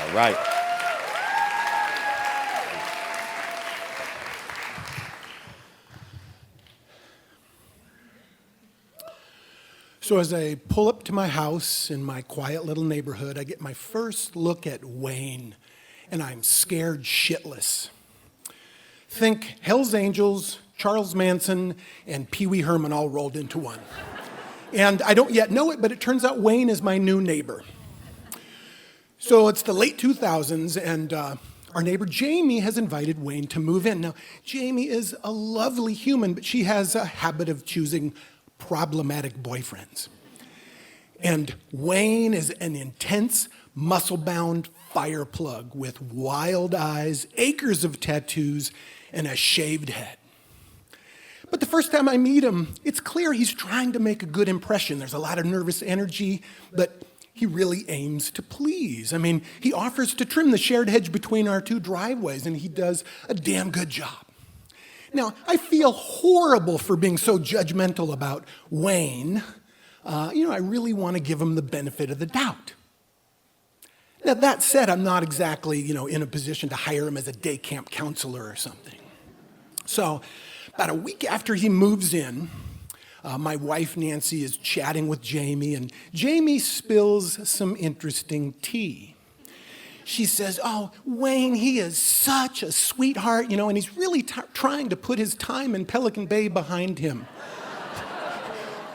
All right. So as I pull up to my house in my quiet little neighborhood, I get my first look at Wayne, and I'm scared shitless. Think Hell's Angels, Charles Manson, and Pee Wee Herman all rolled into one. And I don't yet know it, but it turns out Wayne is my new neighbor. So it's the late 2000s, and our neighbor Jamie has invited Wayne to move in. Now, Jamie is a lovely human, but she has a habit of choosing problematic boyfriends. And Wayne is an intense, muscle-bound fire plug with wild eyes, acres of tattoos, and a shaved head. But the first time I meet him, it's clear he's trying to make a good impression. There's a lot of nervous energy, but he really aims to please. I mean, he offers to trim the shared hedge between our two driveways, and he does a damn good job. Now, I feel horrible for being so judgmental about Wayne. I really want to give him the benefit of the doubt. Now, that said, I'm not exactly, in a position to hire him as a day camp counselor or something. So, about a week after he moves in, my wife Nancy is chatting with Jamie, and Jamie spills some interesting tea. She says, "Oh, Wayne, he is such a sweetheart, and he's really trying to put his time in Pelican Bay behind him."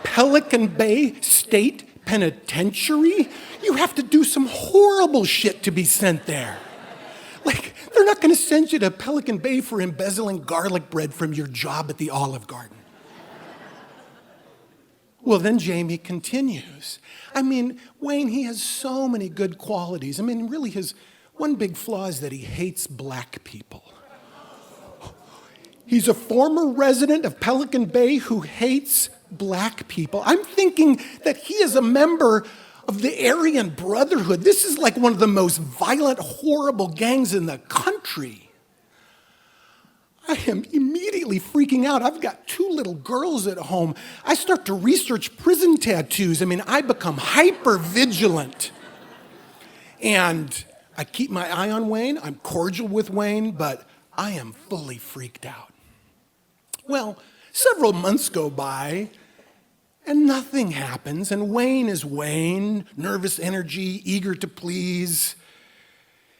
Pelican Bay State Penitentiary? You have to do some horrible shit to be sent there. Like, they're not going to send you to Pelican Bay for embezzling garlic bread from your job at the Olive Garden. Well, then Jamie continues. Wayne, he has so many good qualities. Really, his one big flaw is that he hates black people. He's a former resident of Pelican Bay who hates black people. I'm thinking that he is a member of the Aryan Brotherhood. This is like one of the most violent, horrible gangs in the country. I am immediately freaking out. I've got 2 little girls at home. I start to research prison tattoos. I become hyper vigilant. And I keep my eye on Wayne. I'm cordial with Wayne, but I am fully freaked out. Well, several months go by, and nothing happens. And Wayne is Wayne, nervous energy, eager to please.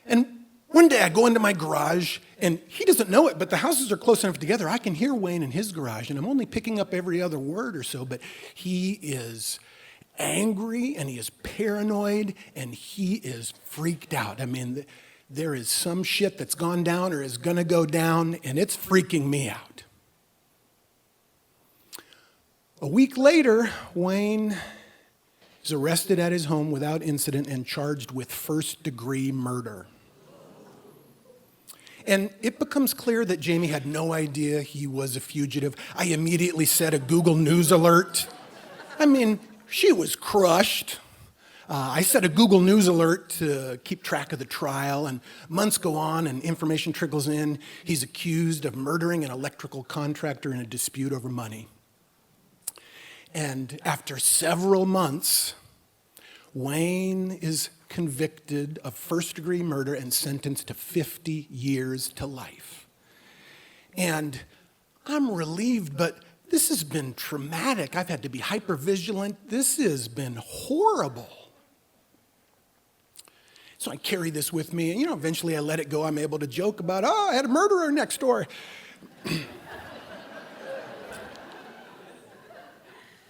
And one day I go into my garage, and he doesn't know it, but the houses are close enough together. I can hear Wayne in his garage, and I'm only picking up every other word or so, but he is angry, and he is paranoid, and he is freaked out. There is some shit that's gone down or is gonna go down, and it's freaking me out. A week later, Wayne is arrested at his home without incident and charged with first-degree murder. And it becomes clear that Jamie had no idea he was a fugitive. I immediately set a Google News alert. She was crushed. I set a Google News alert to keep track of the trial, and months go on and information trickles in. He's accused of murdering an electrical contractor in a dispute over money. And after several months, Wayne is convicted of first-degree murder and sentenced to 50 years to life. And I'm relieved, but this has been traumatic. I've had to be hypervigilant. This has been horrible. So I carry this with me, and eventually I let it go. I'm able to joke about, I had a murderer next door.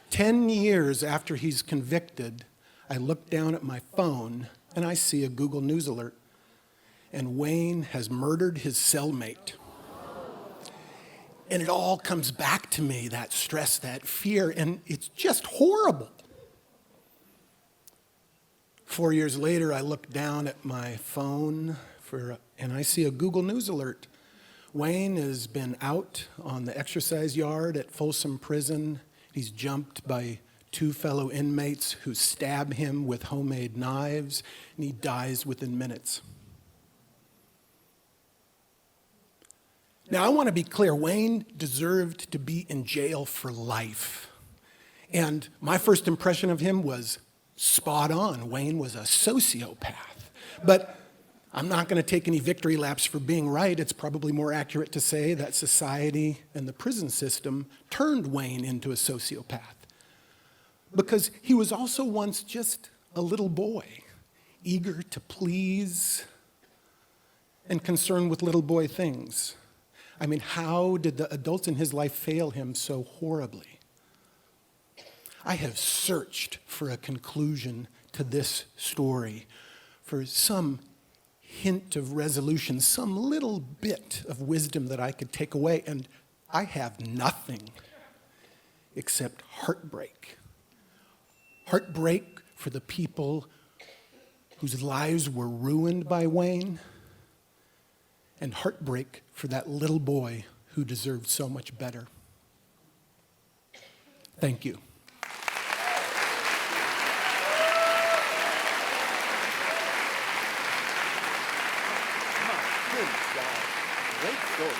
10 years after he's convicted, I look down at my phone and I see a Google News alert, and Wayne has murdered his cellmate. And it all comes back to me, that stress, that fear, and it's just horrible. 4 years later, I look down at my phone and I see a Google News alert. Wayne has been out on the exercise yard at Folsom Prison. He's jumped by 2 fellow inmates who stab him with homemade knives, and he dies within minutes. Now, I want to be clear. Wayne deserved to be in jail for life. And my first impression of him was spot on. Wayne was a sociopath. But I'm not going to take any victory laps for being right. It's probably more accurate to say that society and the prison system turned Wayne into a sociopath. Because he was also once just a little boy, eager to please and concerned with little boy things. I mean, how did the adults in his life fail him so horribly? I have searched for a conclusion to this story, for some hint of resolution, some little bit of wisdom that I could take away, and I have nothing except heartbreak. Heartbreak for the people whose lives were ruined by Wayne, and heartbreak for that little boy who deserved so much better. Thank you. Great story.